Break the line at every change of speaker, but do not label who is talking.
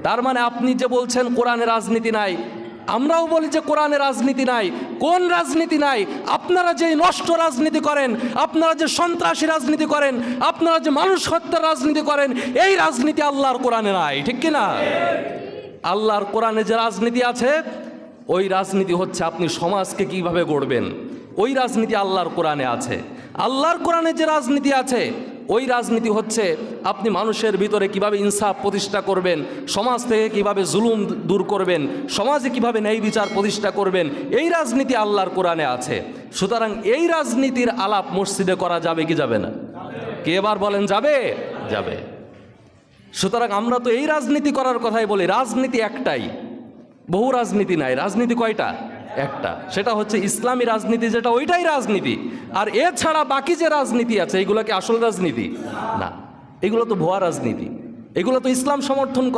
তার মানে আপনি যে বলছেন কোরআনে রাজনীতি নাই, আমরাও বলি যে কোরআনে রাজনীতি নাই। কোন রাজনীতি নাই? আপনারা যে নষ্ট রাজনীতি করেন, আপনারা যে সন্ত্রাসী রাজনীতি করেন, আপনারা যে মানুষ হত্যার রাজনীতি করেন, এই রাজনীতি আল্লাহর কোরআনে নাই, ঠিক কি না? আল্লাহর কোরআনে যে রাজনীতি আছে, ওই রাজনীতি হচ্ছে আপনি সমাজকে কিভাবে গড়বেন, ওই রাজনীতি আল্লাহর কোরআনে আছে। আল্লাহর কোরআনে যে রাজনীতি আছে, ওই রাজনীতি হচ্ছে আপনি মানুষের ভিতরে কিভাবে ইনসাফ প্রতিষ্ঠা করবেন, সমাজ থেকে কিভাবে জুলুম দূর করবেন, সমাজে কিভাবে ন্যায় বিচার প্রতিষ্ঠা করবেন, এই রাজনীতি আল্লাহর কোরআনে আছে। সুতরাং এই রাজনীতির আলাপ মসজিদে করা যাবে কি যাবে না? কে এবার বলেন যাবে? যাবে। সুতরাং আমরা তো এই রাজনীতি করার কথাই বলি। রাজনীতি একটাই, বহু রাজনীতি নাই। রাজনীতি কয়টা? একটা, সেটা হচ্ছে ইসলামী রাজনীতি, যেটা ওইটাই রাজনীতি। আর এছাড়া বাকি যে রাজনীতি আছে, এগুলো কি আসল রাজনীতি? না, এগুলো তো ভুয়া রাজনীতি, এগুলো তো ইসলাম সমর্থন করে।